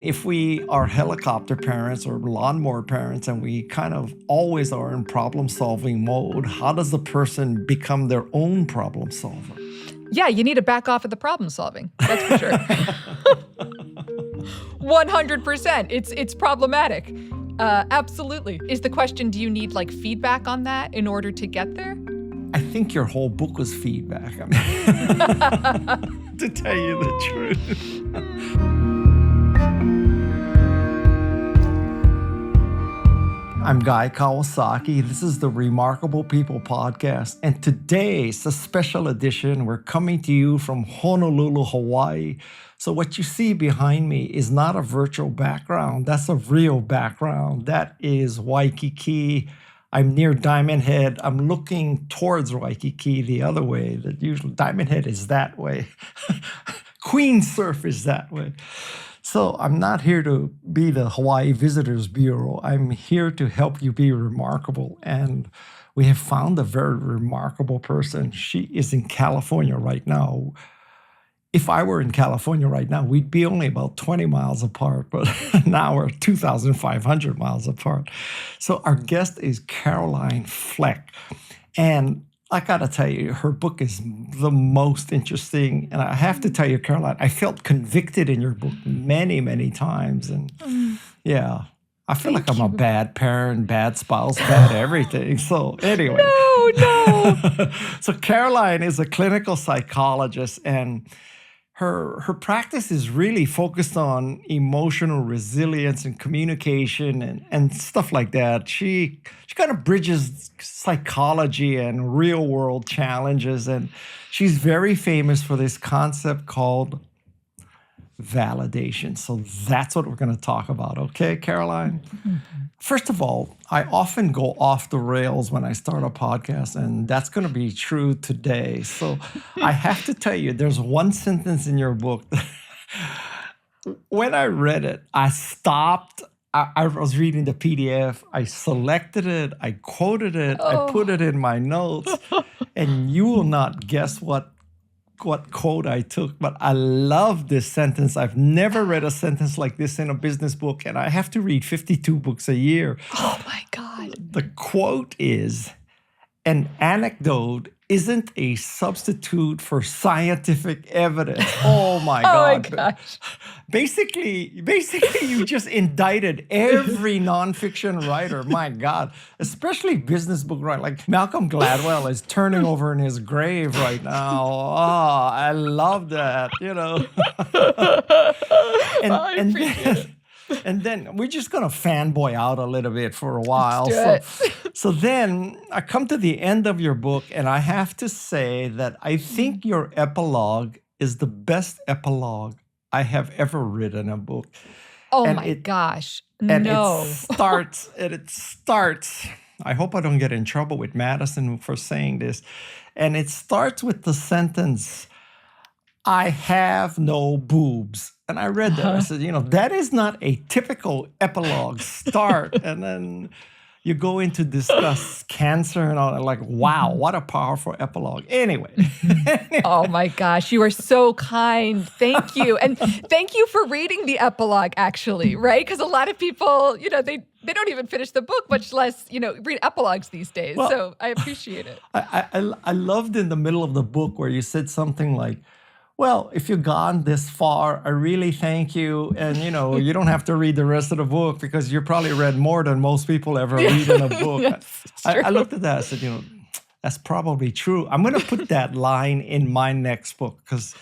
If we are helicopter parents or lawnmower parents and we kind of always are in problem-solving mode, how does the person become their own problem solver? Yeah, you need to back off of the problem solving. That's for sure. 100%. It's problematic. Absolutely. Is the question, do you need like feedback on that in order to get there? I think your whole book was feedback. I mean, to tell you the truth. I'm Guy Kawasaki. This is the Remarkable People podcast. And today's a special edition. We're coming to you from Honolulu, Hawaii. So what you see behind me is not a virtual background. That's a real background. That is Waikiki. I'm near Diamond Head. I'm looking towards Waikiki the other way. That usually Diamond Head is that way. Queen Surf is that way. So I'm not here to be the Hawaii Visitors Bureau. I'm here to help you be remarkable. And we have found a very remarkable person. She is in California right now. If I were in California right now, we'd be only about 20 miles apart, but now we're 2,500 miles apart. So our guest is Caroline Fleck. And I got to tell you, her book is the most interesting. And I have to tell you, Caroline, I felt convicted in your book many, many times. And yeah, I feel like I'm a bad parent, bad spouse, bad everything. So anyway. No. So Caroline is a clinical psychologist, and her practice is really focused on emotional resilience and communication and stuff like that. She kind of bridges psychology and real world challenges, and she's very famous for this concept called validation. So that's what we're going to talk about. Okay, Caroline? Mm-hmm. First of all, I often go off the rails when I start a podcast, and that's going to be true today. So I have to tell you, there's one sentence in your book. When I read it, I stopped. I was reading the PDF. I selected it. I quoted it. I put it in my notes. And you will not guess what quote I took, but I love this sentence. I've never read a sentence like this in a business book, and I have to read 52 books a year. Oh my God. The quote is, "An anecdote isn't a substitute for scientific evidence." Oh my God. Oh my gosh. Basically, you just indicted every nonfiction writer. My God, especially business book writer. Like Malcolm Gladwell is turning over in his grave right now. Oh, I love that, you know. And then we're just going to fanboy out a little bit for a while. So then I come to the end of your book, and I have to say that I think your epilogue is the best epilogue I have ever written a book. Oh my gosh. And no. it starts, I hope I don't get in trouble with Madison for saying this. And it starts with the sentence, "I have no boobs." And I read that. I said, that is not a typical epilogue start. And then you go in to discuss cancer and all that. Like, wow, what a powerful epilogue. Anyway. Oh my gosh, you are so kind. Thank you. And thank you for reading the epilogue, actually, right? Because a lot of people, they don't even finish the book, much less, read epilogues these days. Well, so I appreciate it. I loved in the middle of the book where you said something like, "Well, if you've gone this far, I really thank you. And, you don't have to read the rest of the book because you probably read more than most people ever read in a book." Yes, I looked at that. I said, that's probably true. I'm going to put that line in my next book because,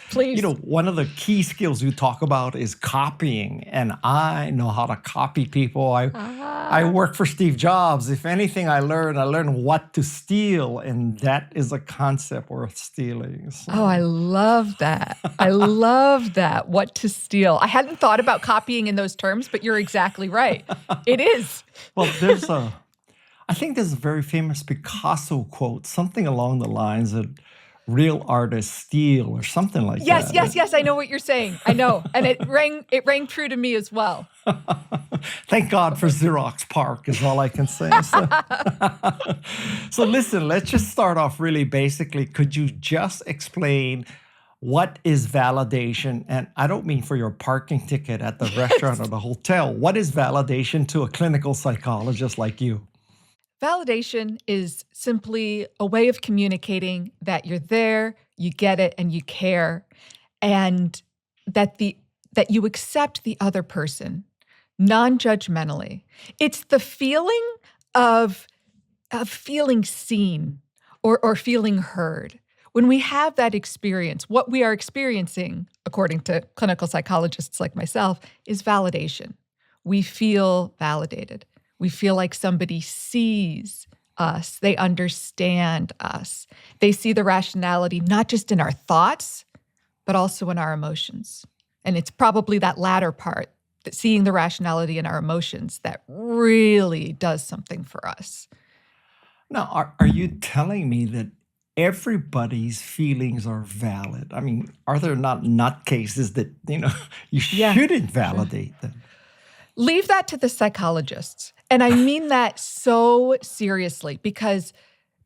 one of the key skills you talk about is copying. And I know how to copy people. I work for Steve Jobs. If anything I learn what to steal. And that is a concept worth stealing. So. Oh, I love that. I love that. What to steal. I hadn't thought about copying in those terms, but you're exactly right. It is. Well, I think there's a very famous Picasso quote, something along the lines of real artists steal or something like that. Yes. I know what you're saying. I know. And it rang true to me as well. Thank God for Xerox PARC is all I can say. So listen, let's just start off really basically. Could you just explain What is validation? And I don't mean for your parking ticket at the restaurant or the hotel. What is validation to a clinical psychologist like you? Validation is simply a way of communicating that you're there, you get it, and you care, and that you accept the other person non-judgmentally. It's the feeling of feeling seen or feeling heard. When we have that experience, what we are experiencing, according to clinical psychologists like myself, is validation. We feel validated. We feel like somebody sees us. They understand us. They see the rationality, not just in our thoughts, but also in our emotions. And it's probably that latter part, that seeing the rationality in our emotions, that really does something for us. Now, are you telling me that everybody's feelings are valid? I mean, are there not nutcases that, you Yeah. shouldn't validate them? Leave that to the psychologists. And I mean that so seriously because,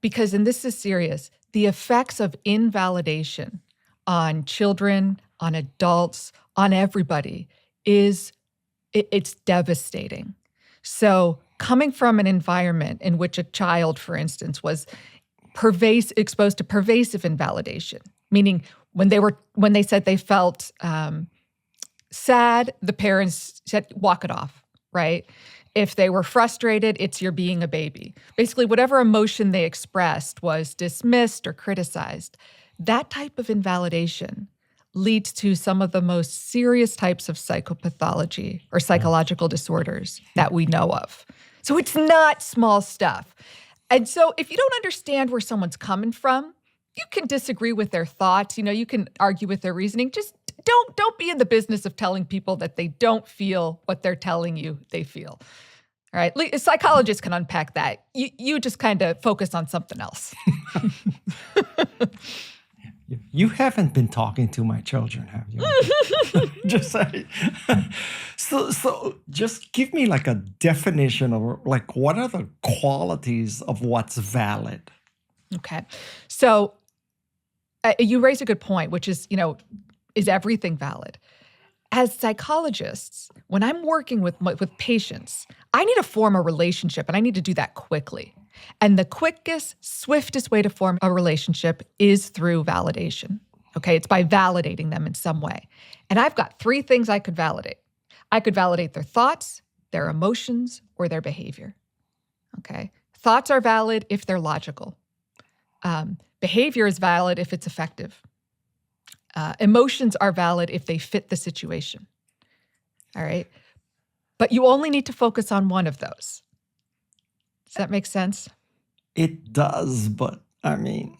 and this is serious, the effects of invalidation on children, on adults, on everybody it's devastating. So coming from an environment in which a child, for instance, was exposed to pervasive invalidation, meaning when they said they felt sad, the parents said, walk it off, right? If they were frustrated, it's you're being a baby. Basically, whatever emotion they expressed was dismissed or criticized. That type of invalidation leads to some of the most serious types of psychopathology or psychological disorders that we know of. So it's not small stuff. And so if you don't understand where someone's coming from, you can disagree with their thoughts, you can argue with their reasoning. Just don't be in the business of telling people that they don't feel what they're telling you they feel. All right. A psychologist can unpack that. You just kind of focus on something else. You haven't been talking to my children, have you? Just say. So just give me like a definition of like what are the qualities of what's valid? Okay. So you raise a good point, which is, is everything valid? As psychologists, when I'm working with patients, I need to form a relationship, and I need to do that quickly. And the quickest, swiftest way to form a relationship is through validation. Okay, it's by validating them in some way. And I've got 3 things I could validate. I could validate their thoughts, their emotions, or their behavior. Okay, thoughts are valid if they're logical. Behavior is valid if it's effective. Emotions are valid if they fit the situation. All right. But you only need to focus on one of those. Does that make sense? It does, but I mean,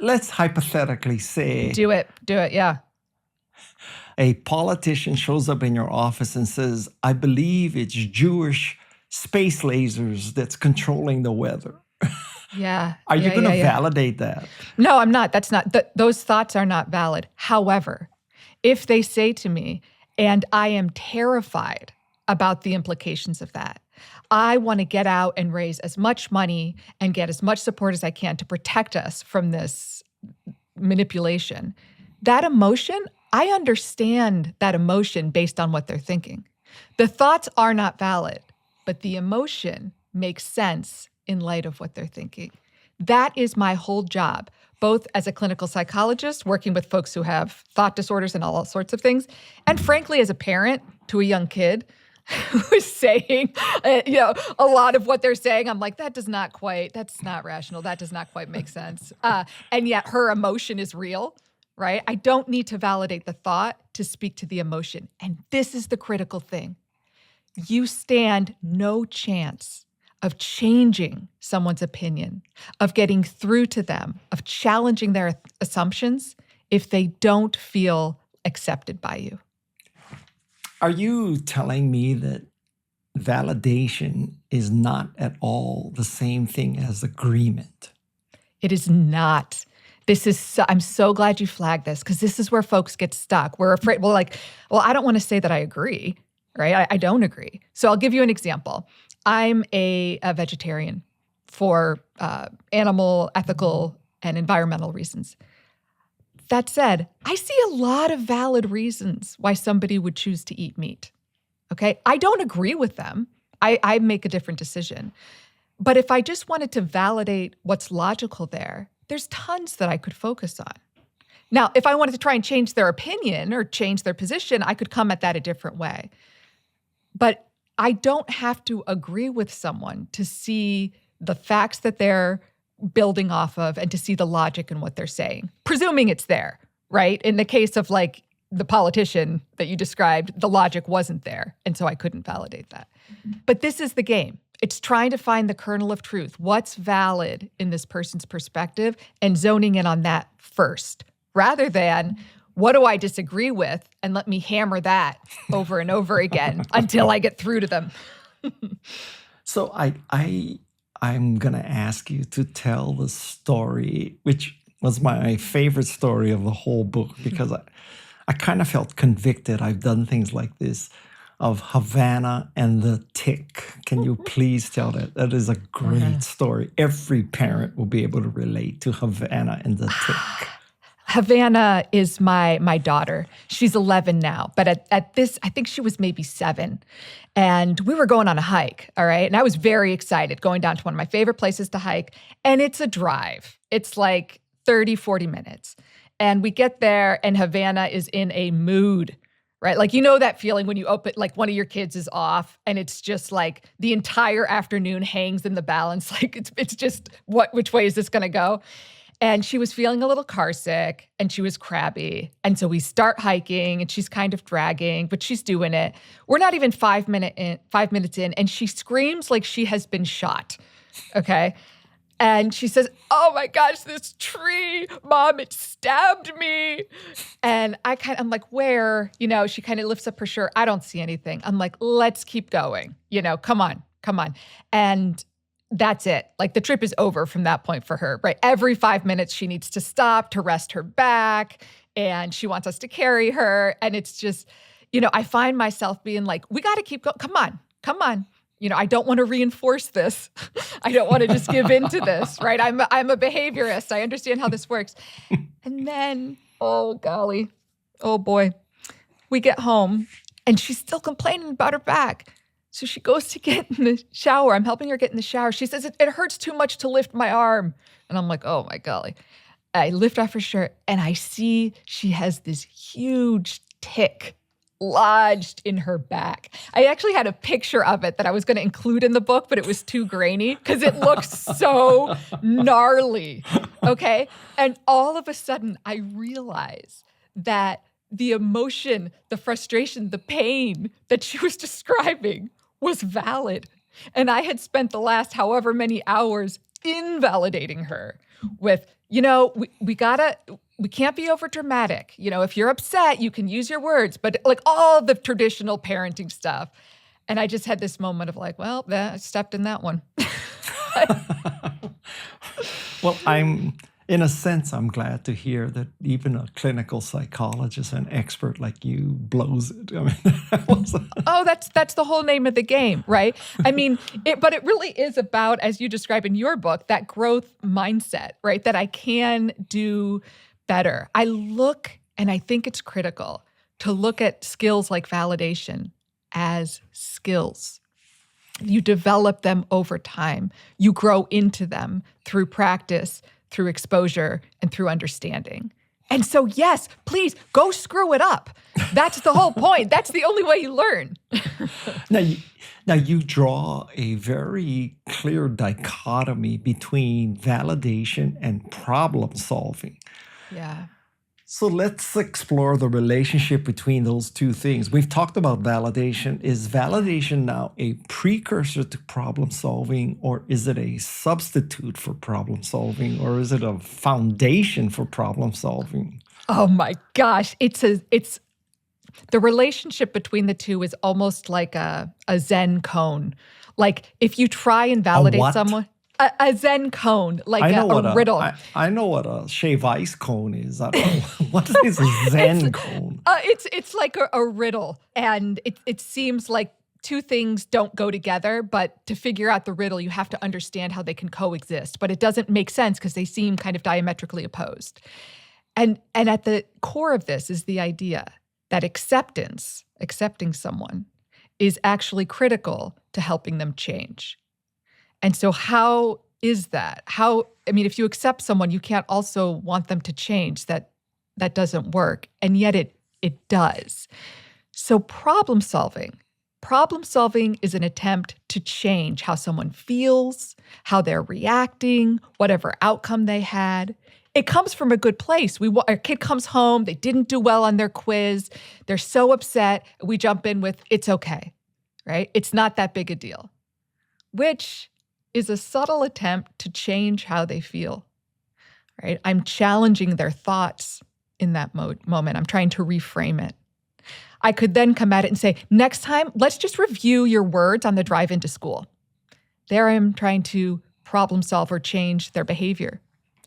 let's hypothetically say Do it. Yeah. a politician shows up in your office and says, I believe it's Jewish space lasers that's controlling the weather. Yeah. Are you going to validate that? No, I'm not. That's not, those thoughts are not valid. However, if they say to me, and I am terrified about the implications of that, I want to get out and raise as much money and get as much support as I can to protect us from this manipulation. That emotion, I understand that emotion based on what they're thinking. The thoughts are not valid, but the emotion makes sense in light of what they're thinking. That is my whole job, both as a clinical psychologist, working with folks who have thought disorders and all sorts of things, and frankly, as a parent to a young kid who's saying, a lot of what they're saying, I'm like, that's not rational. That does not quite make sense. And yet her emotion is real, right? I don't need to validate the thought to speak to the emotion. And this is the critical thing. You stand no chance of changing someone's opinion, of getting through to them, of challenging their assumptions if they don't feel accepted by you. Are you telling me that validation is not at all the same thing as agreement? It is not. I'm so glad you flagged this because this is where folks get stuck. We're afraid, I don't want to say that I agree, right? I don't agree. So I'll give you an example. I'm a vegetarian for animal, ethical, and environmental reasons. That said, I see a lot of valid reasons why somebody would choose to eat meat. Okay? I don't agree with them. I make a different decision. But if I just wanted to validate what's logical there, there's tons that I could focus on. Now, if I wanted to try and change their opinion or change their position, I could come at that a different way. But I don't have to agree with someone to see the facts that they're building off of and to see the logic in what they're saying, presuming it's there, right? In the case of like the politician that you described, the logic wasn't there, and so I couldn't validate that. But this is the game. It's trying to find the kernel of truth. What's valid in this person's perspective and zoning in on that first, rather than what do I disagree with and let me hammer that over and over again until I get through to them. So I'm going to ask you to tell the story, which was my favorite story of the whole book, because I kind of felt convicted. I've done things like this, of Havana and the tick. Can you please tell that? That is a great story. Every parent will be able to relate to Havana and the tick. Havana is my daughter. She's 11 now, but at this, I think she was maybe 7. And we were going on a hike, all right? And I was very excited, going down to one of my favorite places to hike. And it's a drive. It's like 30, 40 minutes. And we get there and Havana is in a mood, right? Like, you know that feeling when you open, like one of your kids is off and it's just like the entire afternoon hangs in the balance. Like it's just, which way is this going to go? And she was feeling a little car sick and she was crabby. And so we start hiking and she's kind of dragging, but she's doing it. We're not even 5 minutes in and she screams like she has been shot. Okay. And she says, "Oh my gosh, this tree, Mom, it stabbed me." And I'm like, "Where?" You know, she kind of lifts up her shirt. I don't see anything. I'm like, "Let's keep going. You know, come on. And that's it. Like the trip is over from that point for her, right? Every 5 minutes she needs to stop to rest her back and she wants us to carry her. And it's just, you know, I find myself being like, we got to keep going. Come on. You know, I don't want to reinforce this. I don't want to just give in to this, right? I'm a behaviorist. I understand how this works. And then, oh golly, oh boy, we get home and she's still complaining about her back. So she goes to get in the shower. I'm helping her get in the shower. She says, it hurts too much to lift my arm. And I'm like, oh my golly. I lift off her shirt and I see she has this huge tick lodged in her back. I actually had a picture of it that I was going to include in the book, but it was too grainy because it looks so gnarly. Okay. And all of a sudden I realize that the emotion, the frustration, the pain that she was describing was valid. And I had spent the last however many hours invalidating her with, you know, we can't be over dramatic. You know, if you're upset, you can use your words, but like all the traditional parenting stuff. And I just had this moment of like, well, I stepped in that one. Well, in a sense, I'm glad to hear that even a clinical psychologist, an expert like you, blows it. I mean, oh, that's the whole name of the game, right? I mean, but it really is about, as you describe in your book, that growth mindset, right? That I can do better. I look, and I think it's critical to look at skills like validation as skills. You develop them over time. You grow into them through practice, through exposure, and through understanding. And so, yes, please go screw it up. That's the whole point. That's the only way you learn. Now you draw a very clear dichotomy between validation and problem solving. Yeah. So let's explore the relationship between those two things. We've talked about validation. Is validation now a precursor to problem solving, or is it a substitute for problem solving, or is it a foundation for problem solving? Oh my gosh. It's the relationship between the two is almost like a Zen cone. Like if you try and validate someone. A Zen cone, like a riddle. I know what a shave ice cone is. I don't know. What is a Zen cone? It's like a riddle. And it seems like two things don't go together, but to figure out the riddle, you have to understand how they can coexist. But it doesn't make sense because they seem kind of diametrically opposed. And at the core of this is the idea that accepting someone, is actually critical to helping them change. And so how is that? If you accept someone, you can't also want them to change. That doesn't work. And yet it does. So problem solving is an attempt to change how someone feels, how they're reacting, whatever outcome they had. It comes from a good place. Our kid comes home, they didn't do well on their quiz, they're so upset, we jump in with, it's okay, right? It's not that big a deal, which is a subtle attempt to change how they feel, right? I'm challenging their thoughts in that moment. I'm trying to reframe it. I could then come at it and say, next time, let's just review your words on the drive into school. There I am trying to problem solve or change their behavior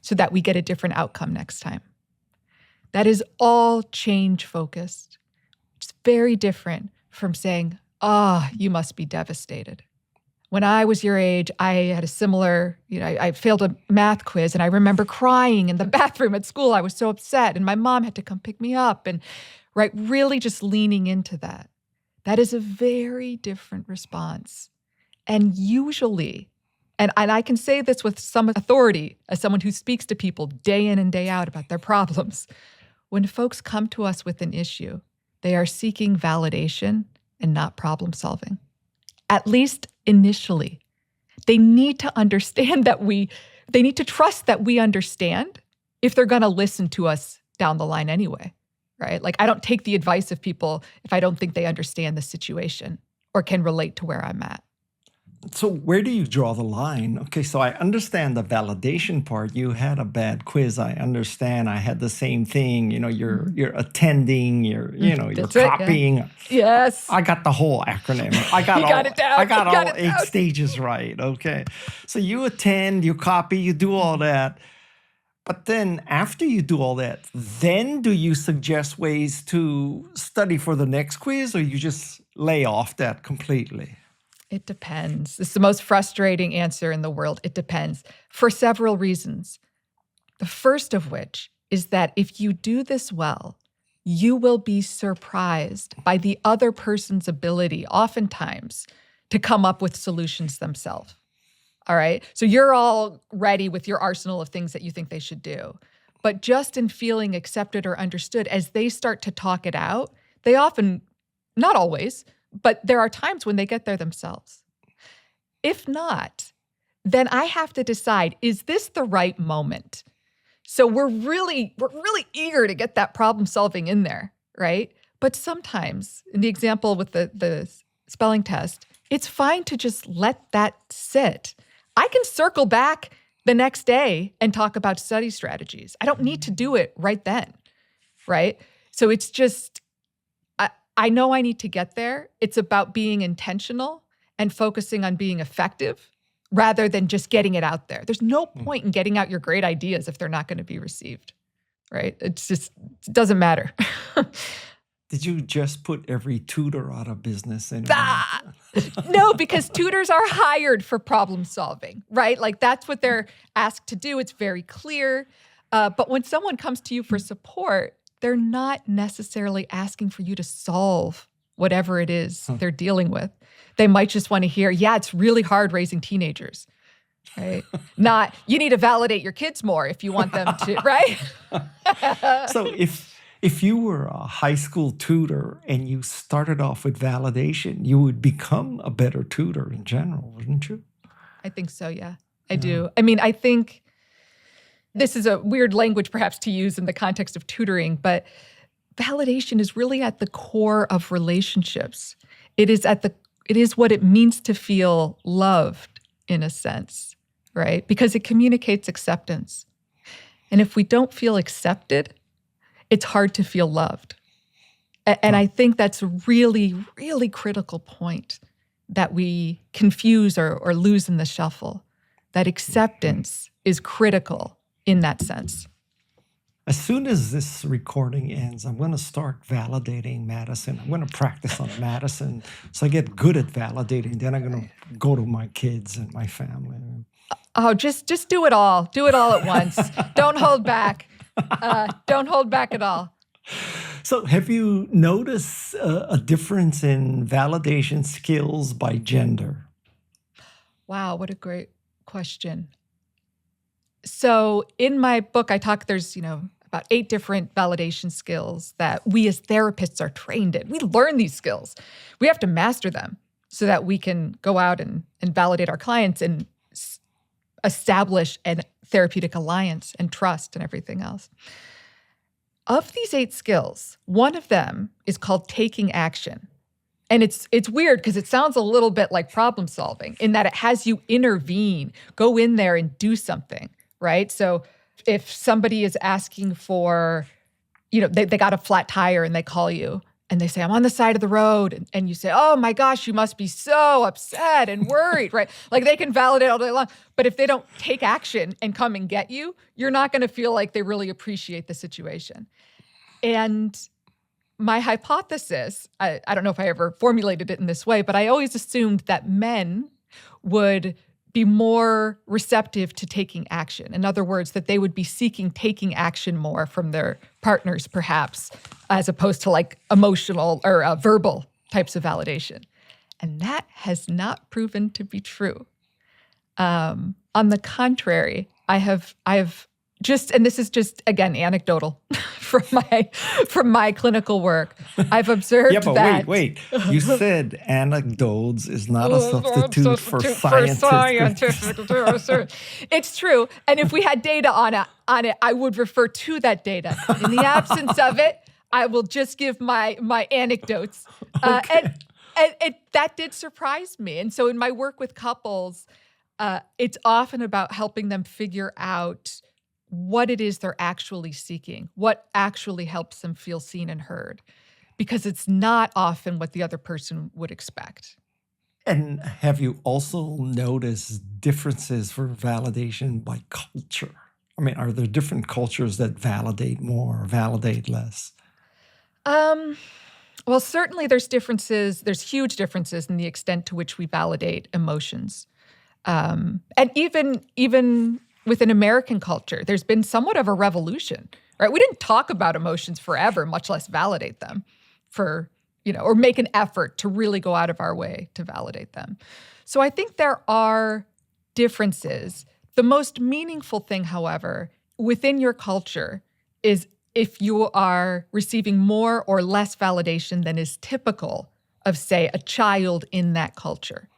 so that we get a different outcome next time. That is all change focused. It's very different from saying, you must be devastated. When I was your age, I had a similar, I failed a math quiz and I remember crying in the bathroom at school. I was so upset and my mom had to come pick me up and really just leaning into that. That is a very different response. And usually, and I can say this with some authority as someone who speaks to people day in and day out about their problems, when folks come to us with an issue, they are seeking validation and not problem solving. At least initially. They need to understand they need to trust that we understand if they're going to listen to us down the line anyway, right? I don't take the advice of people if I don't think they understand the situation or can relate to where I'm at. So where do you draw the line? Okay, so I understand the validation part. You had a bad quiz. I understand. I had the same thing. You're attending. You're copying. Yeah. Yes. I got the whole acronym. I got it down. I got all 8 stages right. Okay, so you attend, you copy, you do all that. But then after you do all that, then do you suggest ways to study for the next quiz, or you just lay off that completely? It depends. It's the most frustrating answer in the world. It depends for several reasons. The first of which is that if you do this well, you will be surprised by the other person's ability, oftentimes, to come up with solutions themselves. All right? So you're all ready with your arsenal of things that you think they should do. But just in feeling accepted or understood, as they start to talk it out, they often, not always, but there are times when they get there themselves. If not, then I have to decide, is this the right moment? So we're really eager to get that problem solving in there, right? But sometimes, in the example with the spelling test, it's fine to just let that sit. I can circle back the next day and talk about study strategies. I don't need to do it right then, right? So it's just, I know I need to get there. It's about being intentional and focusing on being effective rather than just getting it out there. There's no point in getting out your great ideas if they're not going to be received, right? It doesn't matter. Did you just put every tutor out of business? No, because tutors are hired for problem solving, right? That's what they're asked to do. It's very clear. But when someone comes to you for support, they're not necessarily asking for you to solve whatever it is they're dealing with. They might just want to hear, it's really hard raising teenagers, right? Not, you need to validate your kids more if you want them to, right? So if you were a high school tutor and you started off with validation, you would become a better tutor in general, wouldn't you? I think so, yeah. I do. I think this is a weird language perhaps to use in the context of tutoring, but validation is really at the core of relationships. It is what it means to feel loved in a sense, right? Because it communicates acceptance. And if we don't feel accepted, it's hard to feel loved. And I think that's a really, really critical point that we confuse or lose in the shuffle, that acceptance is critical in that sense. As soon as this recording ends, I'm going to start validating Madison. I'm going to practice on Madison so I get good at validating. Then I'm going to go to my kids and my family. Oh, just do it all. Do it all at once. Don't hold back. Don't hold back at all. So, have you noticed a difference in validation skills by gender? Wow, what a great question. So in my book, there's, about 8 different validation skills that we as therapists are trained in. We learn these skills. We have to master them so that we can go out and validate our clients and establish a therapeutic alliance and trust and everything else. Of these 8 skills, one of them is called taking action. And it's weird because it sounds a little bit like problem solving in that it has you intervene, go in there and do something, right? So if somebody is asking for, they got a flat tire and they call you and they say, I'm on the side of the road. And you say, oh my gosh, you must be so upset and worried, right? Like they can validate all day long. But if they don't take action and come and get you, you're not going to feel like they really appreciate the situation. And my hypothesis, I don't know if I ever formulated it in this way, but I always assumed that men would be more receptive to taking action. In other words, that they would be seeking taking action more from their partners, perhaps, as opposed to like emotional or verbal types of validation. And that has not proven to be true. On the contrary, I have just, and this is just, again, anecdotal from my clinical work, I've observed that. Yeah, but wait. You said anecdotes is not a substitute for scientific. It's true. And if we had data on it, I would refer to that data. In the absence of it, I will just give my anecdotes. Okay. And that did surprise me. And so in my work with couples, it's often about helping them figure out what it is they're actually seeking, what actually helps them feel seen and heard, because it's not often what the other person would expect. And have you also noticed differences for validation by culture? I mean, are there different cultures that validate more or validate less? Well, certainly there's differences. There's huge differences in the extent to which we validate emotions. And even within American culture, there's been somewhat of a revolution, right? We didn't talk about emotions forever, much less validate them or make an effort to really go out of our way to validate them. So I think there are differences. The most meaningful thing, however, within your culture is if you are receiving more or less validation than is typical of, say, a child in that culture,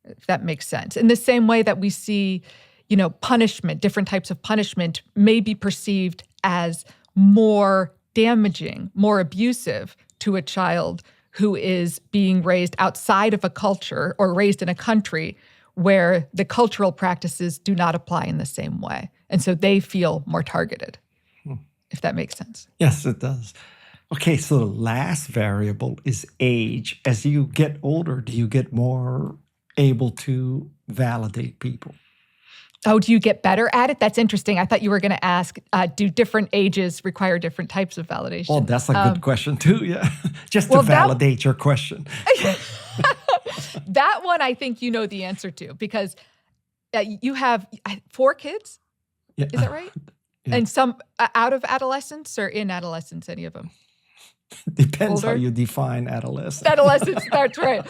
if that makes sense. In the same way that we see punishment, different types of punishment may be perceived as more damaging, more abusive to a child who is being raised outside of a culture or raised in a country where the cultural practices do not apply in the same way. And so they feel more targeted, if that makes sense. Yes, it does. Okay, so the last variable is age. As you get older, do you get more able to validate people? Oh, do you get better at it? That's interesting. I thought you were going to ask, do different ages require different types of validation? Oh, that's a good question too, yeah. Just to validate your question. That one I think you know the answer to because you have 4 kids? Yeah. Is that right? Yeah. And some out of adolescence or in adolescence, any of them? Depends Older? how you define adolescence. Adolescence, that's right.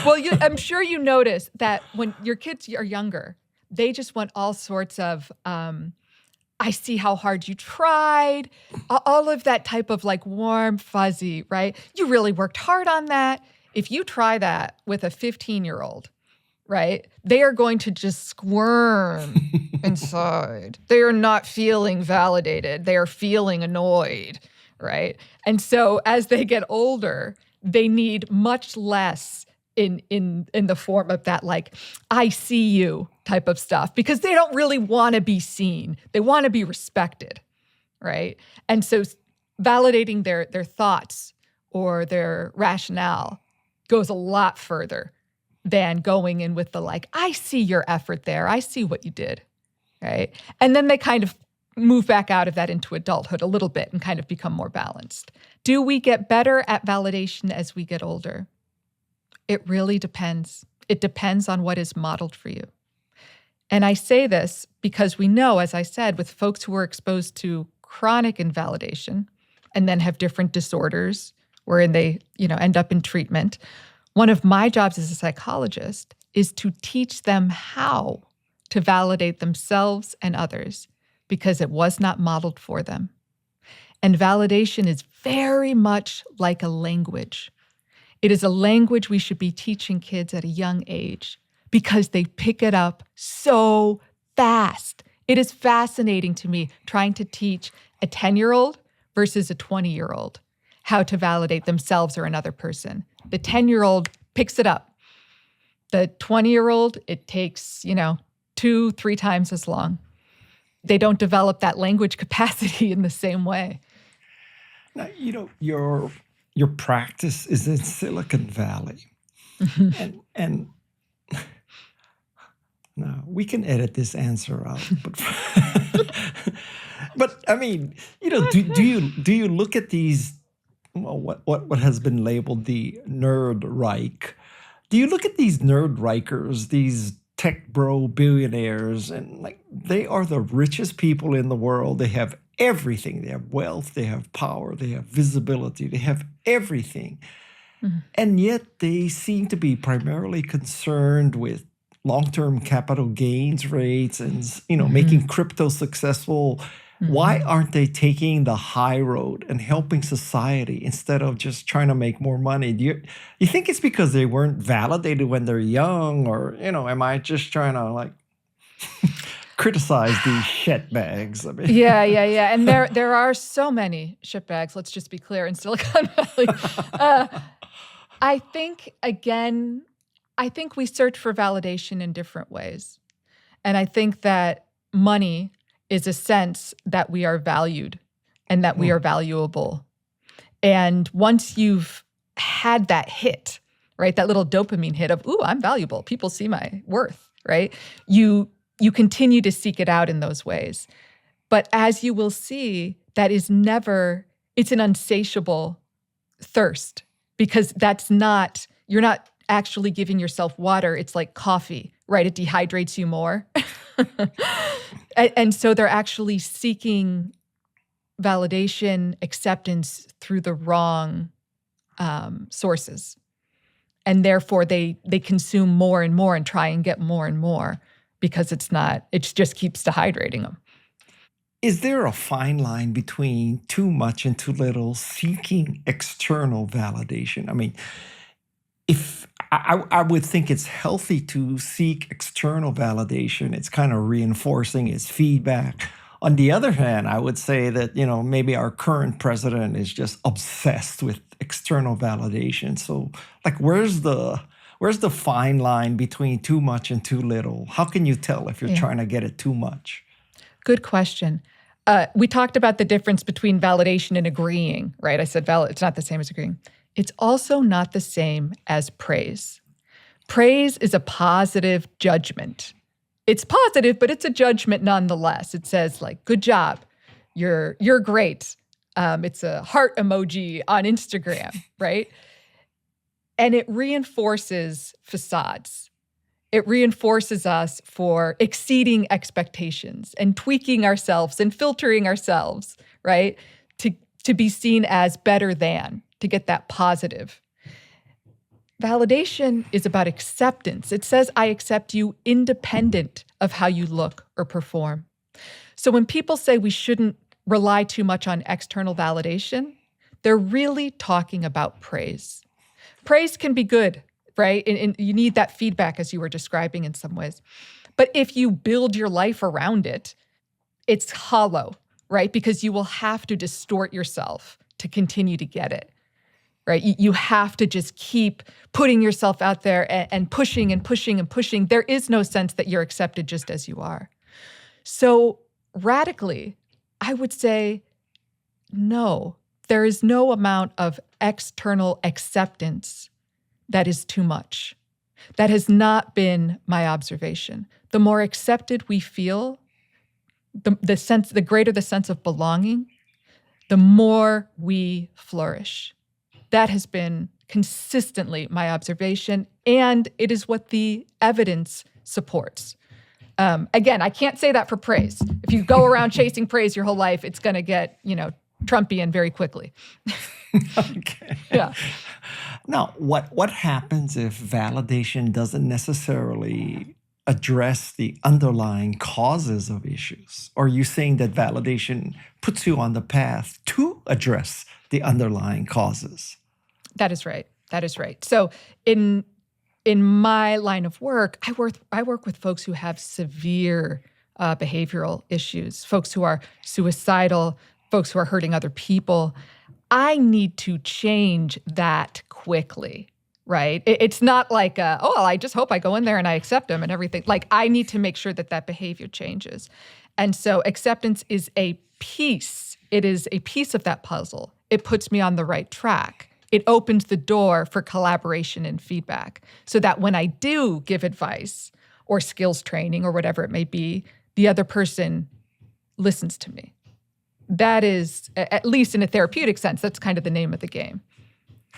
Well, I'm sure you notice that when your kids are younger, they just want all sorts of, I see how hard you tried, all of that type of like warm, fuzzy, right? You really worked hard on that. If you try that with a 15-year-old, right, they are going to just squirm inside. They are not feeling validated. They are feeling annoyed, right? And so as they get older, they need much less in the form of that, like, I see you type of stuff, because they don't really want to be seen. They want to be respected, right? And so validating their thoughts or their rationale goes a lot further than going in with the, like, I see your effort there. I see what you did, right? And then they kind of move back out of that into adulthood a little bit and kind of become more balanced. Do we get better at validation as we get older? It really depends. It depends on what is modeled for you. And I say this because we know, as I said, with folks who were exposed to chronic invalidation and then have different disorders wherein they, end up in treatment. One of my jobs as a psychologist is to teach them how to validate themselves and others because it was not modeled for them. And validation is very much like a language. It is a language we should be teaching kids at a young age because they pick it up so fast. It is fascinating to me trying to teach a 10-year-old versus a 20-year-old how to validate themselves or another person. The 10-year-old picks it up. The 20-year-old, it takes, 2-3 times as long. They don't develop that language capacity in the same way. Now, your practice is in Silicon Valley. And no, we can edit this answer out. But I mean, do you look at these, what has been labeled the Nerdreich? Do you look at these Nerdreichers, these tech bro billionaires, and they are the richest people in the world. They have everything. They have wealth, they have power, they have visibility, they have everything. Mm-hmm. And yet they seem to be primarily concerned with long-term capital gains rates and, making crypto successful. Mm-hmm. Why aren't they taking the high road and helping society instead of just trying to make more money? Do you think it's because they weren't validated when they're young, or, am I just trying to criticize these shitbags? I mean. Yeah. And there are so many shitbags, let's just be clear, in Silicon Valley. I think we search for validation in different ways. And I think that money is a sense that we are valued and that we are valuable. And once you've had that hit, right, that little dopamine hit of, ooh, I'm valuable, people see my worth, right? You continue to seek it out in those ways. But as you will see, it's an unsatiable thirst, because you're not actually giving yourself water. It's like coffee, right? It dehydrates you more. And so they're actually seeking validation, acceptance through the wrong sources. And therefore they consume more and more and try and get more and more because it just keeps dehydrating them. Is there a fine line between too much and too little seeking external validation? I mean, if I would think it's healthy to seek external validation. It's kind of reinforcing, it's feedback. On the other hand, I would say that, maybe our current president is just obsessed with external validation. So, where's the fine line between too much and too little? How can you tell if you're trying to get it too much? Good question. We talked about the difference between validation and agreeing, right? I said it's not the same as agreeing. It's also not the same as praise. Praise is a positive judgment. It's positive, but it's a judgment nonetheless. It says, good job, you're great. It's a heart emoji on Instagram, right? And it reinforces facades. It reinforces us for exceeding expectations and tweaking ourselves and filtering ourselves, right? To be seen as better than, to get that positive. Validation is about acceptance. It says, I accept you independent of how you look or perform. So when people say we shouldn't rely too much on external validation, they're really talking about praise. Praise can be good, right? And you need that feedback, as you were describing in some ways. But if you build your life around it, it's hollow, right? Because you will have to distort yourself to continue to get it, right? You have to just keep putting yourself out there and pushing and pushing and pushing. There is no sense that you're accepted just as you are. So radically, I would say, no, there is no amount of external acceptance that is too much. That has not been my observation. The more accepted we feel, the greater the sense of belonging, the more we flourish. That has been consistently my observation, and it is what the evidence supports. Again, I can't say that for praise. If you go around chasing praise your whole life, it's going to get, Trumpian very quickly. Okay. Yeah. Now, what happens if validation doesn't necessarily address the underlying causes of issues? Or are you saying that validation puts you on the path to address the underlying causes? That is right. That is right. So in my line of work, I work with folks who have severe behavioral issues, folks who are suicidal, folks who are hurting other people. I need to change that quickly, right? It's not like, I just hope I go in there and I accept them and everything. Like, I need to make sure that behavior changes. And so acceptance is a piece. It is a piece of that puzzle. It puts me on the right track. It opens the door for collaboration and feedback so that when I do give advice or skills training or whatever it may be, the other person listens to me. That is, at least in a therapeutic sense, that's kind of the name of the game.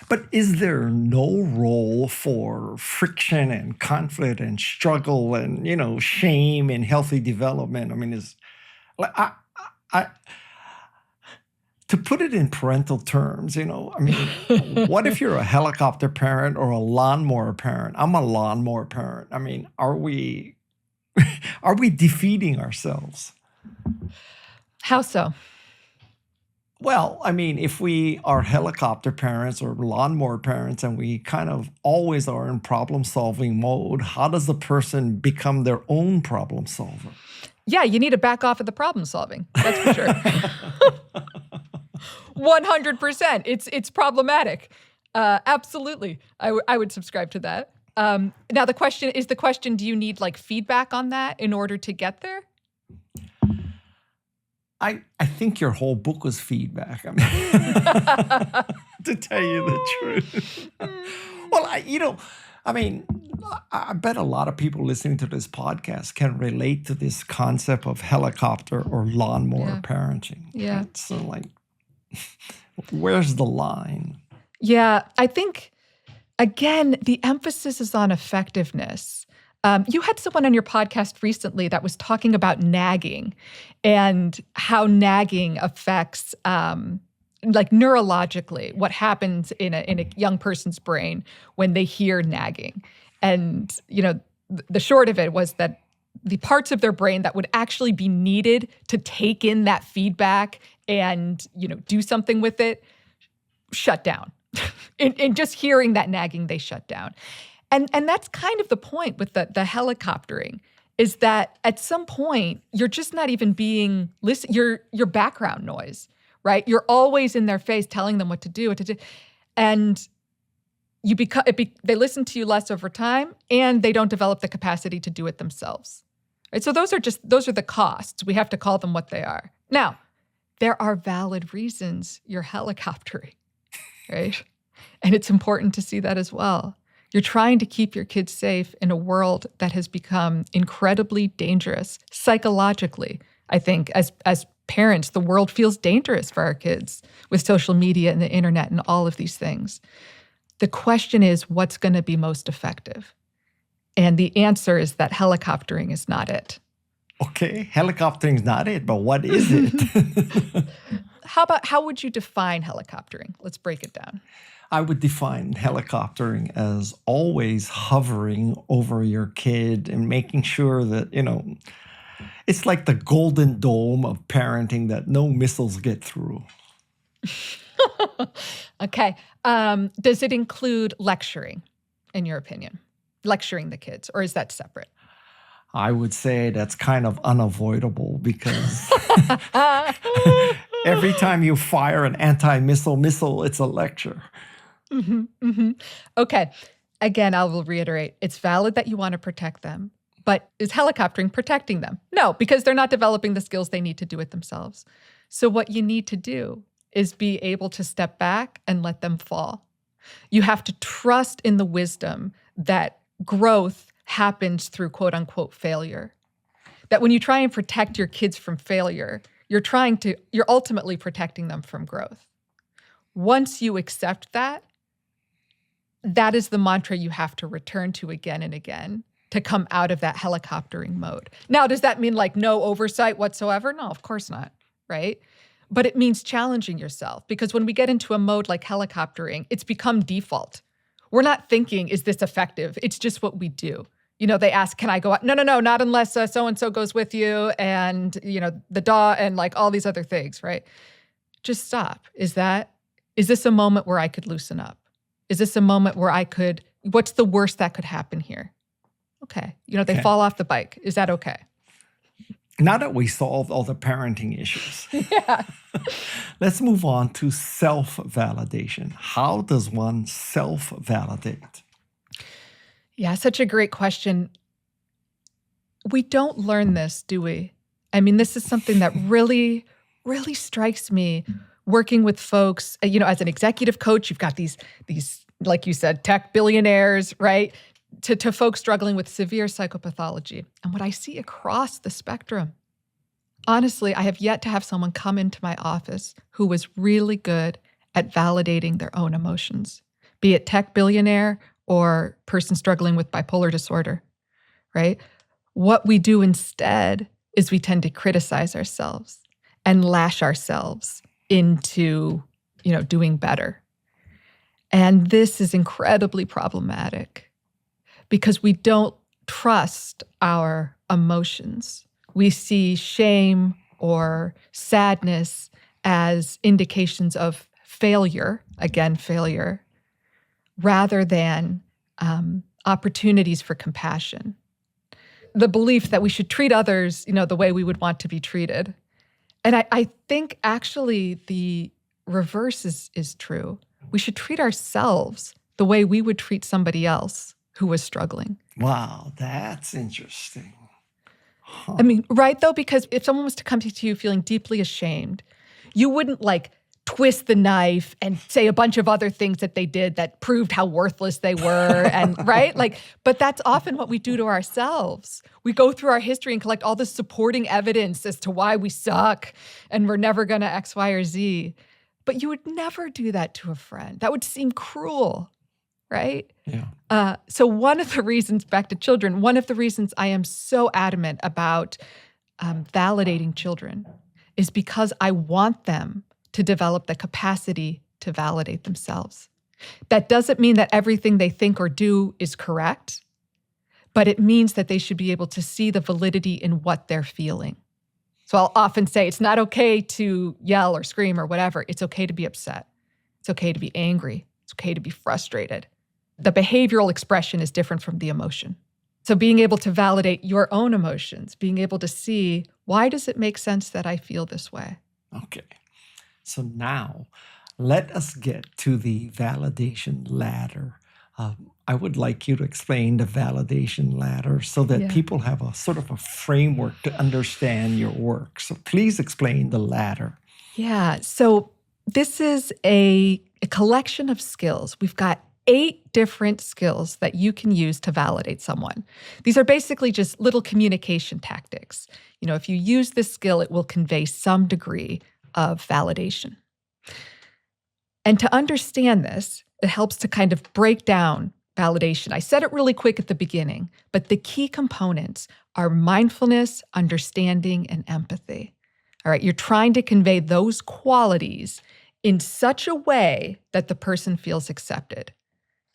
But is there no role for friction and conflict and struggle and, shame in healthy development? I mean, to put it in parental terms, what if you're a helicopter parent or a lawnmower parent? I'm a lawnmower parent. I mean, are we defeating ourselves? How so? Well, I mean, if we are helicopter parents or lawnmower parents and we kind of always are in problem-solving mode, how does the person become their own problem solver? Yeah, you need to back off of the problem solving. That's for sure. 100%. It's problematic. Absolutely. I would subscribe to that. Now the question, do you need like feedback on that in order to get there? I think your whole book was feedback. I mean, to tell you the truth. Well, I bet a lot of people listening to this podcast can relate to this concept of helicopter or lawnmower parenting. Yeah. Right? So, where's the line? Yeah, I think, again, the emphasis is on effectiveness. You had someone on your podcast recently that was talking about nagging and how nagging affects, neurologically, what happens in a young person's brain when they hear nagging. And, the short of it was that the parts of their brain that would actually be needed to take in that feedback and, do something with it, shut down. in just hearing that nagging, they shut down. And that's kind of the point with the helicoptering, is that at some point, you're just not even being listened. You're background noise, right? You're always in their face telling them what to do. And they listen to you less over time, and they don't develop the capacity to do it themselves. Right? So those are the costs. We have to call them what they are. Now, there are valid reasons you're helicoptering, right? And it's important to see that as well. You're trying to keep your kids safe in a world that has become incredibly dangerous psychologically. I think as parents, the world feels dangerous for our kids with social media and the internet and all of these things. The question is, what's going to be most effective? And the answer is that helicoptering is not it. Okay, helicoptering is not it, but what is it? How would you define helicoptering? Let's break it down. I would define helicoptering as always hovering over your kid and making sure that, it's like the golden dome of parenting that no missiles get through. Okay. Does it include lecturing, in your opinion? Lecturing the kids, or is that separate? I would say that's kind of unavoidable because every time you fire an anti-missile missile, it's a lecture. Mm-hmm, mm-hmm. Okay. Again, I will reiterate, it's valid that you want to protect them, but is helicoptering protecting them? No, because they're not developing the skills they need to do it themselves. So what you need to do is be able to step back and let them fall. You have to trust in the wisdom that growth happens through quote unquote failure. That when you try and protect your kids from failure, you're ultimately protecting them from growth. Once you accept that is the mantra you have to return to again and again to come out of that helicoptering mode. Now, does that mean like no oversight whatsoever? No, of course not, right? But it means challenging yourself, because when we get into a mode like helicoptering, it's become default. We're not thinking, is this effective? It's just what we do. They ask, can I go out? No, not unless so-and-so goes with you and, the dog and like all these other things, right? Just stop. Is this a moment where I could loosen up? Is this a moment where what's the worst that could happen here? Okay. They fall off the bike. Is that okay? Now that we solved all the parenting issues, Yeah. let's move on to self-validation. How does one self-validate? Yeah, such a great question. We don't learn this, do we? I mean, this is something that really, really strikes me working with folks. As an executive coach, you've got these, like you said, tech billionaires, right? To folks struggling with severe psychopathology. And what I see across the spectrum, honestly, I have yet to have someone come into my office who was really good at validating their own emotions, be it tech billionaire or person struggling with bipolar disorder, right? What we do instead is we tend to criticize ourselves and lash ourselves into, doing better. And this is incredibly problematic because we don't trust our emotions. We see shame or sadness as indications of failure, rather than opportunities for compassion. The belief that we should treat others, the way we would want to be treated. And I think actually the reverse is true. We should treat ourselves the way we would treat somebody else who was struggling. Wow, that's interesting. Huh. I mean, right though, because if someone was to come to you feeling deeply ashamed, you wouldn't like twist the knife and say a bunch of other things that they did that proved how worthless they were and right? But that's often what we do to ourselves. We go through our history and collect all this supporting evidence as to why we suck and we're never going to X, Y, or Z. But you would never do that to a friend. That would seem cruel, right? Yeah. So one of the reasons, back to children, one of the reasons I am so adamant about validating children is because I want them to develop the capacity to validate themselves. That doesn't mean that everything they think or do is correct, but it means that they should be able to see the validity in what they're feeling. So I'll often say it's not okay to yell or scream or whatever. It's okay to be upset. It's okay to be angry. It's okay to be frustrated. The behavioral expression is different from the emotion. So being able to validate your own emotions, being able to see, why does it make sense that I feel this way? Okay. So now let us get to the validation ladder. I would like you to explain the validation ladder so that people have a sort of a framework to understand your work. So please explain the ladder. Yeah. So this is a collection of skills. We've got 8 different skills that you can use to validate someone. These are basically just little communication tactics. If you use this skill, it will convey some degree of validation. And to understand this, it helps to kind of break down validation. I said it really quick at the beginning, but the key components are mindfulness, understanding, and empathy. All right, you're trying to convey those qualities in such a way that the person feels accepted.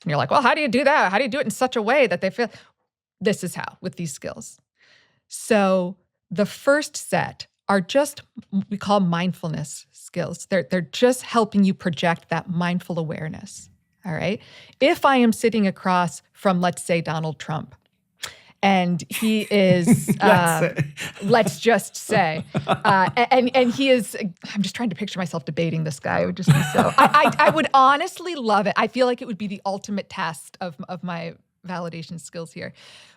And you're like, well, how do you do that? How do you do it in such a way that they feel? This is how, with these skills. So the first set are just, we call mindfulness skills. They're just helping you project that mindful awareness, all right? If I am sitting across from, let's say, Donald Trump, and he is, let's just say, and he is, I'm just trying to picture myself debating this guy. It would just be so, I would honestly love it. I feel like it would be the ultimate test of my validation skills here.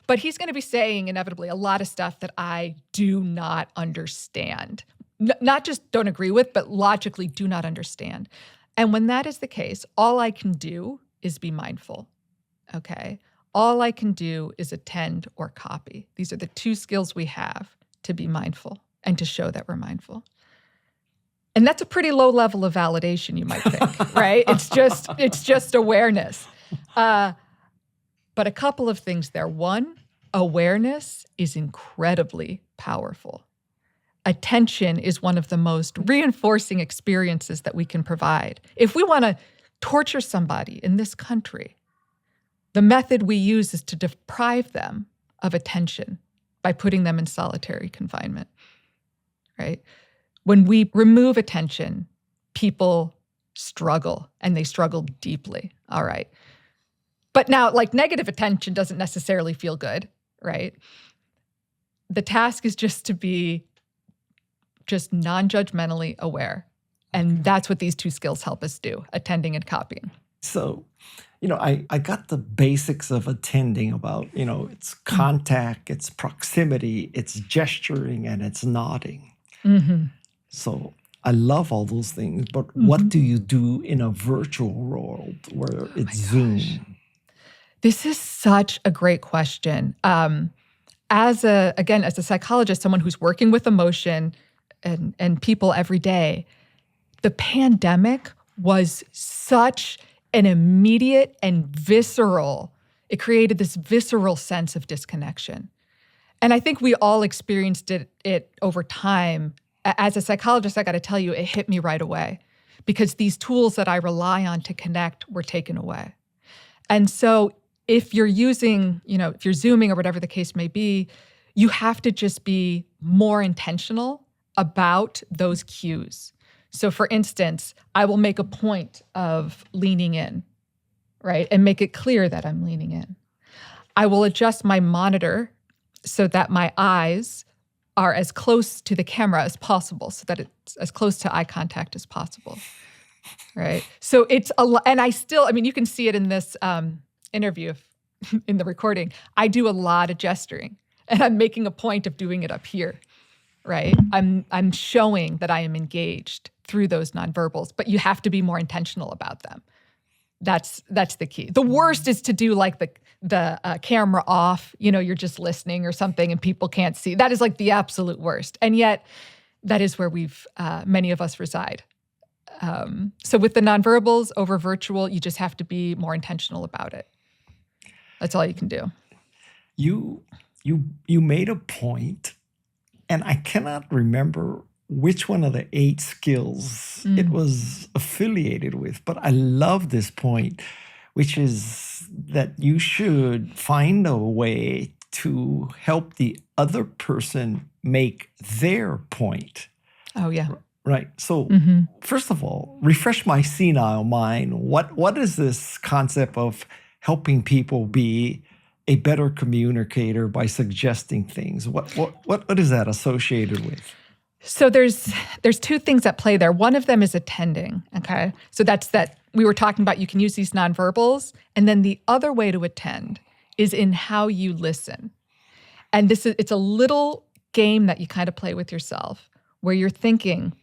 But he's going to be saying inevitably a lot of stuff that I do not understand. Not just don't agree with, but logically do not understand. And when that is the case, all I can do is be mindful, okay? All I can do is attend or copy. These are the 2 skills we have to be mindful and to show that we're mindful. And that's a pretty low level of validation, you might think, right? It's just awareness. But a couple of things there. One, awareness is incredibly powerful. Attention is one of the most reinforcing experiences that we can provide. If we want to torture somebody in this country, the method we use is to deprive them of attention by putting them in solitary confinement, right? When we remove attention, people struggle, and they struggle deeply, all right? But now, like, negative attention doesn't necessarily feel good, right? The task is just to be just non-judgmentally aware. And that's what these two skills help us do, attending and copying. So, I got the basics of attending about, it's contact, it's proximity, it's gesturing, and it's nodding. Mm-hmm. So I love all those things. But what do you do in a virtual world where it's Zoom? This is such a great question. As a psychologist, someone who's working with emotion and people every day, the pandemic was such an immediate and visceral, it created this visceral sense of disconnection. And I think we all experienced it over time. As a psychologist, I got to tell you, it hit me right away because these tools that I rely on to connect were taken away. And so if you're using, if you're Zooming or whatever the case may be, you have to just be more intentional about those cues. So for instance, I will make a point of leaning in, right? And make it clear that I'm leaning in. I will adjust my monitor so that my eyes are as close to the camera as possible, so that it's as close to eye contact as possible, right? So it's and you can see it in this interview, in the recording. I do a lot of gesturing, and I'm making a point of doing it up here, right? I'm showing that I am engaged through those nonverbals, but you have to be more intentional about them. That's the key. The worst is to do like the camera off, you're just listening or something and people can't see. That is like the absolute worst. And yet that is where many of us reside. So with the nonverbals over virtual, you just have to be more intentional about it. That's all you can do. You made a point, and I cannot remember which one of the 8 skills it was affiliated with, but I love this point, which is that you should find a way to help the other person make their point. Oh, yeah. Right. So first of all, refresh my senile mind. What is this concept of helping people be a better communicator by suggesting things? What is that associated with? So there's 2 things at play there. One of them is attending, okay? So that's that we were talking about, you can use these nonverbals, and then the other way to attend is in how you listen. And it's a little game that you kind of play with yourself, where you're thinking,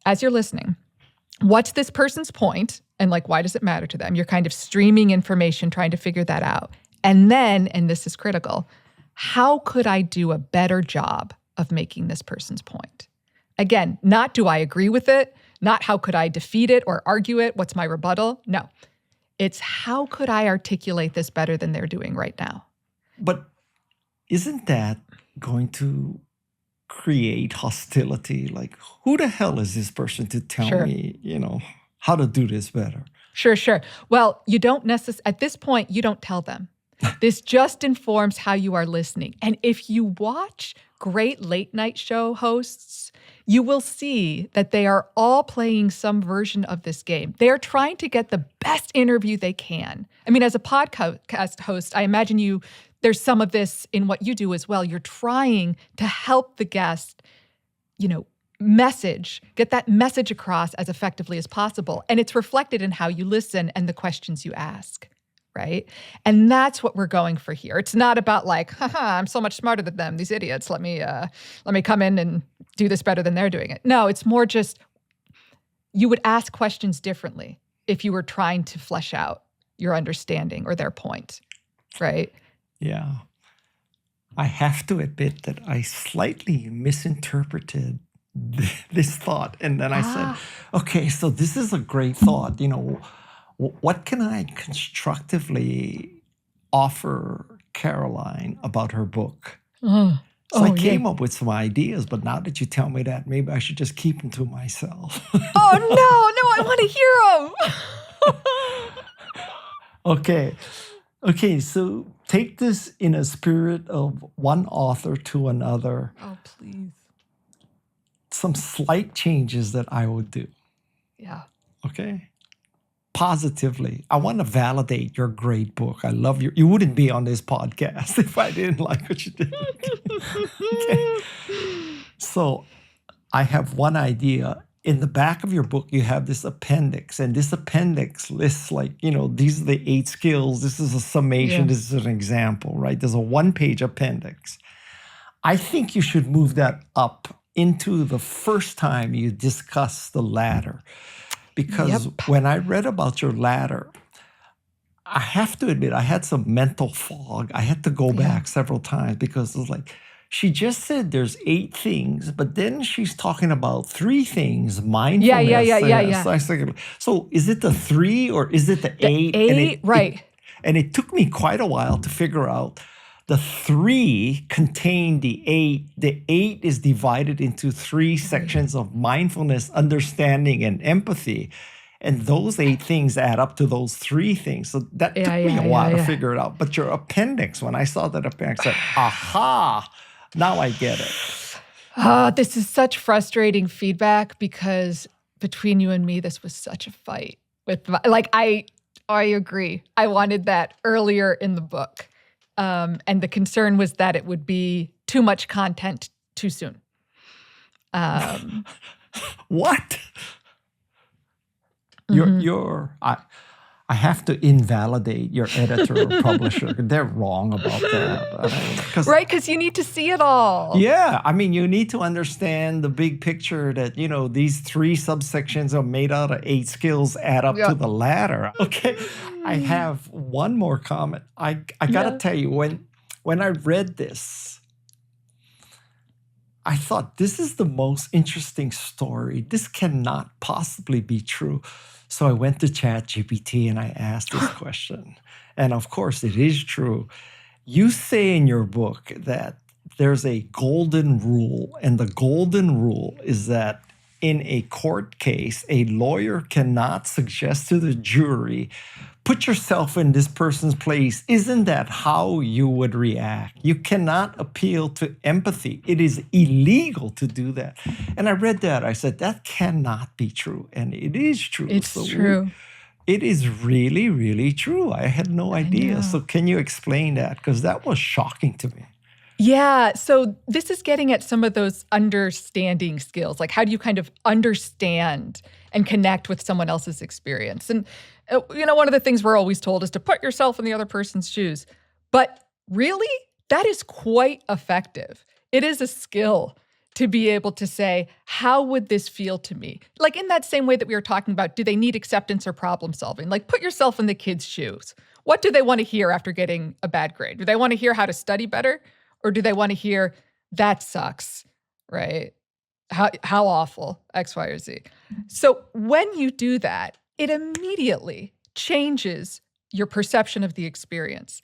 as you're listening, what's this person's point? And like, why does it matter to them? You're kind of streaming information, trying to figure that out. And then, and this is critical, how could I do a better job of making this person's point? Again, not do I agree with it, not how could I defeat it or argue it, what's my rebuttal? No, it's how could I articulate this better than they're doing right now? But isn't that going to create hostility? Like, who the hell is this person to tell me, how to do this better? Sure. Well, you don't at this point, you don't tell them. This just informs how you are listening. And if you watch great late night show hosts, you will see that they are all playing some version of this game. They are trying to get the best interview they can. I mean, as a podcast host, I imagine there's some of this in what you do as well. You're trying to help the guest, get that message across as effectively as possible. And it's reflected in how you listen and the questions you ask. Right? And that's what we're going for here. It's not about like, I'm so much smarter than them, these idiots. Let me come in and do this better than they're doing it. No, it's more just you would ask questions differently if you were trying to flesh out your understanding or their point, right? Yeah. I have to admit that I slightly misinterpreted this thought. And then I said, okay, so this is a great thought. What can I constructively offer Caroline about her book. Oh, So I yeah. came up with some ideas, but now that you tell me that, maybe I should just keep them to myself. Oh, no, I want to hear them. Okay, so take this in a spirit of one author to another, Oh, please. some slight changes that I would do. Yeah. Okay? Positively. I want to validate your great book. I love you. You wouldn't be on this podcast if I didn't like what you did. Okay. So I have one idea. In the back of your book, you have this appendix, and this appendix lists these are the 8 skills. This is a summation. Yeah. This is an example, right? There's a 1-page appendix. I think you should move that up into the first time you discuss the ladder. Because when I read about your ladder, I have to admit, I had some mental fog. I had to go back several times because it was like, she just said there's 8 things, but then she's talking about 3 things, mindfulness. Yeah. So is it the 3 or is it the 8? 8, right. And it took me quite a while to figure out the 3 contain the 8. The 8 is divided into 3 sections of mindfulness, understanding, and empathy. And those 8 things add up to those 3 things. So that took me a while to figure it out. But your appendix, when I saw that appendix, I said, aha, now I get it. This is such frustrating feedback because between you and me, this was such a fight. I agree. I wanted that earlier in the book. And the concern was that it would be too much content too soon. What? I have to invalidate your editor or publisher. They're wrong about that. Right, because you need to see it all. Yeah, I mean, you need to understand the big picture that, these 3 subsections are made out of 8 skills add up to the ladder. Okay, I have one more comment. I got to tell you, when I read this, I thought, this is the most interesting story. This cannot possibly be true. So I went to ChatGPT and I asked this question. And of course, it is true. You say in your book that there's a golden rule. And the golden rule is that in a court case, a lawyer cannot suggest to the jury, put yourself in this person's place. Isn't that how you would react? You cannot appeal to empathy. It is illegal to do that. And I read that. I said, that cannot be true. And it is true. It's true. It is really, really true. I had no idea. So can you explain that? Because that was shocking to me. Yeah. So this is getting at some of those understanding skills. Like, how do you kind of understand and connect with someone else's experience? And, one of the things we're always told is to put yourself in the other person's shoes. But really, that is quite effective. It is a skill to be able to say, how would this feel to me? Like in that same way that we were talking about, do they need acceptance or problem solving? Like, put yourself in the kid's shoes. What do they want to hear after getting a bad grade? Do they want to hear how to study better? Or do they want to hear, that sucks, right? How awful, X, Y, or Z. So when you do that, it immediately changes your perception of the experience.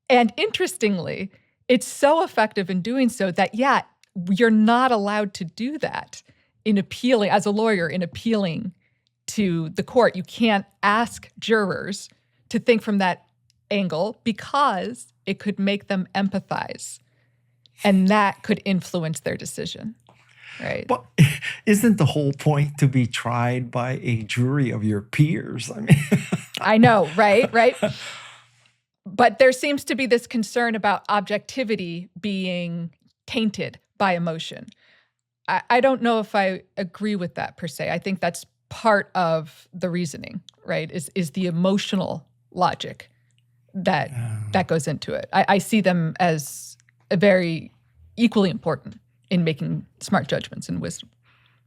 And interestingly, it's so effective in doing so that, you're not allowed to do that in appealing, as a lawyer, in appealing to the court. You can't ask jurors to think from that angle because it could make them empathize. And that could influence their decision, right? But isn't the whole point to be tried by a jury of your peers? I mean, I know, right? But there seems to be this concern about objectivity being tainted by emotion. I don't know if I agree with that per se. I think that's part of the reasoning, right? Is the emotional logic that goes into it. I see them as very equally important in making smart judgments and wisdom.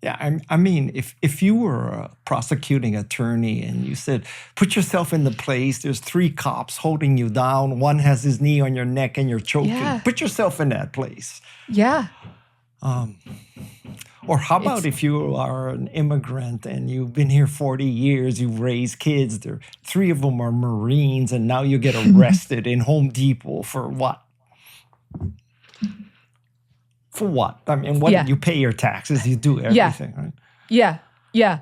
Yeah, I mean, if you were a prosecuting attorney and you said, put yourself in the place, there's 3 cops holding you down, one has his knee on your neck and you're choking, put yourself in that place. Yeah. Or how about It's if you are an immigrant and you've been here 40 years, you've raised kids, there, three of them are Marines, and now you get arrested in Home Depot for what? For what? I mean, what yeah, you pay your taxes, you do yeah, everything, right? yeah, yeah.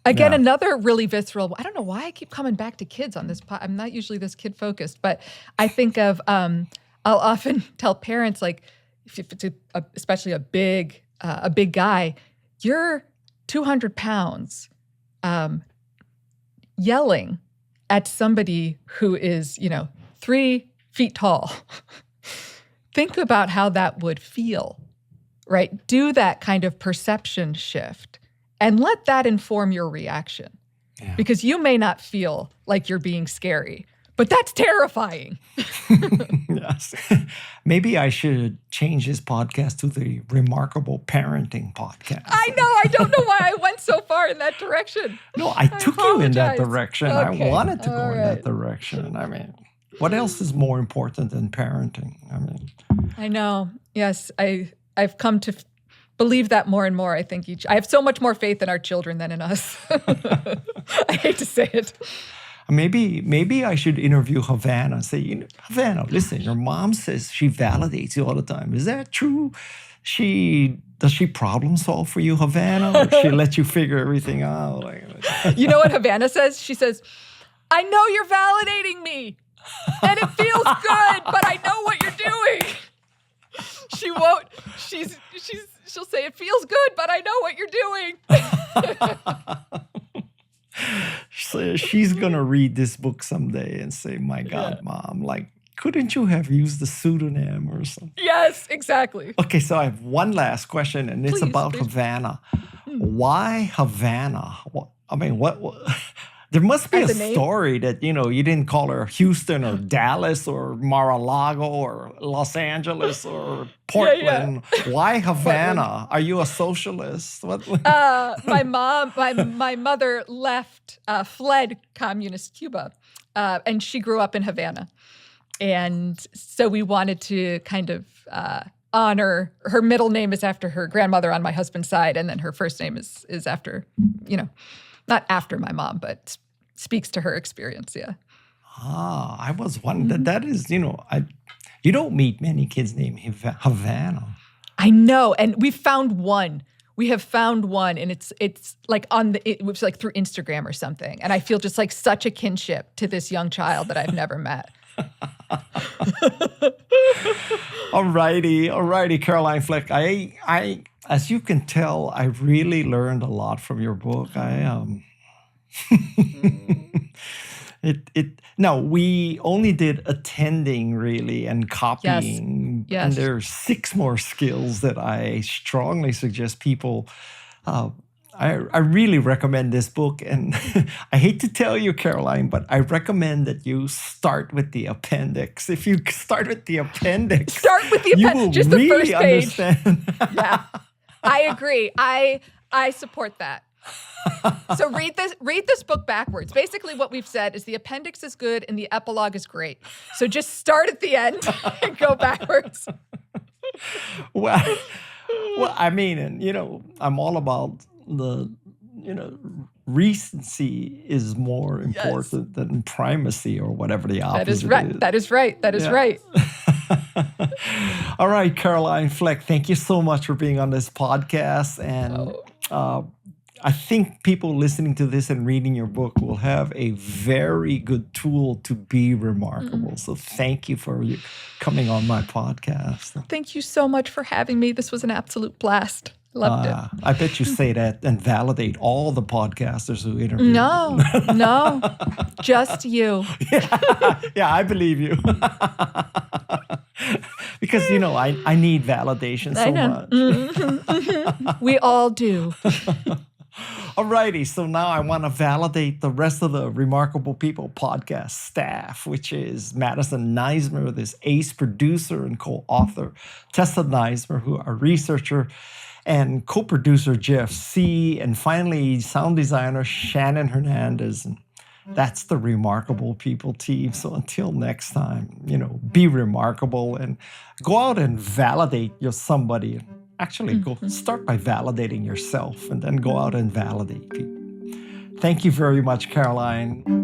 Again, Yeah. another really visceral. I don't know why I keep coming back to kids on this. I'm not usually this kid focused, but I think of. I'll often tell parents, like, if it's especially a big guy, you're 200 pounds, yelling at somebody who is 3 feet tall. Think about how that would feel, right? Do that kind of perception shift and let that inform your reaction. Yeah. Because you may not feel like you're being scary, but that's terrifying. Yes. Maybe I should change this podcast to the Remarkable Parenting Podcast. I know. I don't know why I went so far in that direction. No, I took you in that apologize. direction. Okay. I wanted to go All in right. that direction. I mean, what else is more important than parenting? I mean, I know. Yes, I've come to believe that more and more. I think I have so much more faith in our children than in us. I hate to say it. maybe I should interview Havana and say, Havana, listen, your mom says she validates you all the time. Is that true? Does she problem solve for you, Havana, or she let you figure everything out? You know what Havana says? She says, I know you're validating me, and it feels good, but I know what you're doing. She won't. She'll say it feels good, but I know what you're doing. So she's gonna read this book someday and say, "My God, Mom, like, couldn't you have used a pseudonym or something?" Yes, exactly. Okay, so I have one last question, and it's Please, about please. Havana. Why Havana? What? There must be As a a name? story that you didn't call her Houston or Dallas or Mar-a-Lago or Los Angeles or Portland. Why Havana? Are you a socialist? What? My mother fled communist Cuba, and she grew up in Havana. And so we wanted to kind of honor her middle name is after her grandmother on my husband's side, and then her first name is after, not after my mom, but speaks to her experience. Yeah. I was wondering that is, you don't meet many kids named Havana. I know, and we found one. We have found one, and it's like it was like through Instagram or something, and I feel just like such a kinship to this young child that I've never met. All righty, Caroline Fleck. I, as you can tell, I really learned a lot from your book. No, we only did attending really and copying. Yes. And there's 6 more skills that I strongly suggest people. I really recommend this book, and I hate to tell you, Caroline, but I recommend that you start with the appendix. If you start with the appendix, you will just the really first page. understand. Yeah, I agree. I support that. So read this book backwards. Basically, what we've said is the appendix is good and the epilogue is great. So just start at the end and go backwards. Well, I mean, and I'm all about the, recency is more important than primacy or whatever the opposite That is right. is. That is right. That is right. All right, Caroline Fleck, thank you so much for being on this podcast. And I think people listening to this and reading your book will have a very good tool to be remarkable. So thank you for coming on my podcast. Thank you so much for having me. This was an absolute blast. Loved it. I bet you say that and validate all the podcasters who interview. No, just you. Yeah, I believe you. Because, I need validation so much. We all do. Alrighty, so now I want to validate the rest of the Remarkable People podcast staff, which is Madison Neismer, this ace producer and co-author, Tessa Neismer, who are researcher, and co-producer Jeff C., and finally sound designer Shannon Hernandez. And that's the Remarkable People team. So until next time, be remarkable and go out and validate your somebody. Actually, go start by validating yourself and then go out and validate people. Thank you very much, Caroline.